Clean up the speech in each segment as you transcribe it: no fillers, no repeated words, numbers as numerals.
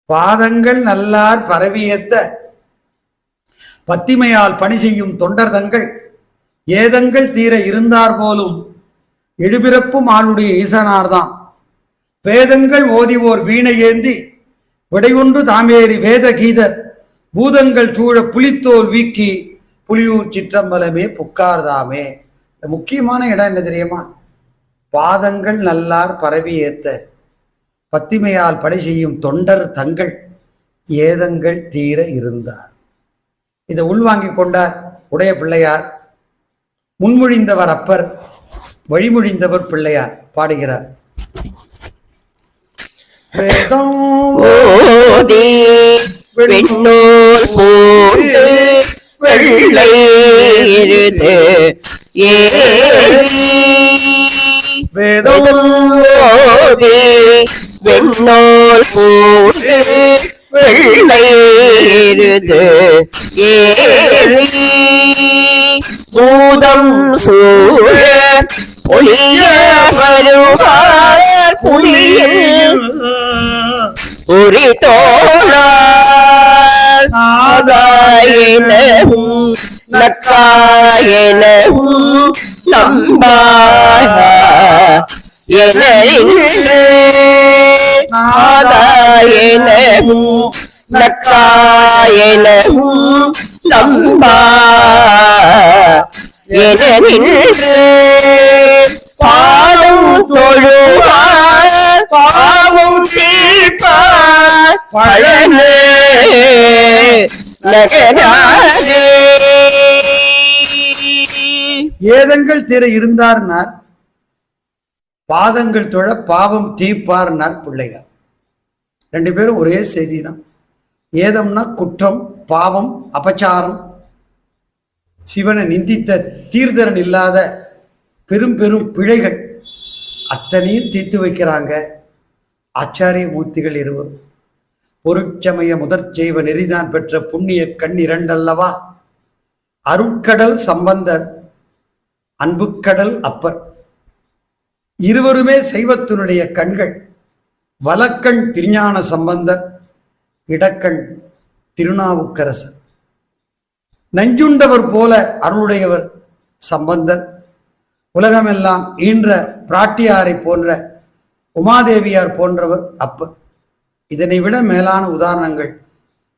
பாதங்கள் நல்லார் பரவியேத்த பத்திமையால் பணி செய்யும் தொண்டர் தங்கள் ஏதங்கள் தீர இருந்தார் போலும் எழுபிறப்பும் ஆளுடைய ஈசனார்தான். வேதங்கள் ஓதிவோர் வீணை ஏந்தி விடையொன்று தாமேறி வேத கீதர் பூதங்கள் சூழ புலித்தோல் வீக்கி புலியூர் சிற்றம்பலமே புக்கார்தாமே. முக்கியமான இடம் என்ன தெரியுமா? பாதங்கள் நல்லார் பரவி ஏத்த பத்திமையால் படை செய்யும் தொண்டர் தங்கள் ஏதங்கள் தீர இருந்தார். இதை உள்வாங்கிக் கொண்டார் உடைய பிள்ளையார். முன்மொழிந்தவர் அப்பர், வழிமொழிந்தவர் பிள்ளையார். பாடுகிறார். வேதம் ஓதி வெண்ணோர் போட்டு வெள்ளை இருது ஏறி வேதம் ஓதி வெண்ணோர் போட்டு வெள்ளை இருது ஏறி பூதம் சூழ பொலிய வருவார் புலியில் ஒரு தோழார் ஆகாயனவும் நக்காயனவும் நம்பாயா ஆதாயனவும் நக்காயனவும் நம்பா பாடும் தொழுவார் பாவம் தீர்ப்பார் பழனே நகரானே. ஏதங்கள் தீர இருந்தார்னார், பாதங்கள் தொழ பாவம் தீர்ப்பார்னார் பிள்ளையார். ரெண்டு பேரும் ஒரே செய்தி தான். ஏதம்னா குற்றம், பாவம், அபச்சாரம், சிவனை நிந்தித்த தீர்தரன் இல்லாத பெரும் பெரும் பிழைகள் அத்தனையும் தீர்த்து வைக்கிறாங்க ஆச்சாரிய மூர்த்திகள் இருவர். பொருட்சமய முதற் செய்வ நெறிதான் பெற்ற புண்ணிய கண் இரண்டல்லவா? அருட்கடல் சம்பந்தர், அன்புக்கடல் அப்பர். இருவருமே சைவத்தினுடைய கண்கள். வலக்கண் திருஞான சம்பந்தர், இடக்கண் திருநாவுக்கரசர். நஞ்சுண்டவர் போல அருளுடையவர் சம்பந்தர். உலகமெல்லாம் ஈன்ற பிராட்டியாரை போன்ற உமாதேவியார் போன்றவர் அப்பர். இதனை விட மேலான உதாரணங்கள்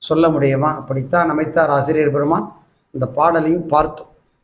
சொல்ல முடியுமா? அப்படித்தான் அமைத்தார் ஆசிரியர் பெருமான். இந்த பாடலையும் பார்த்தோம்.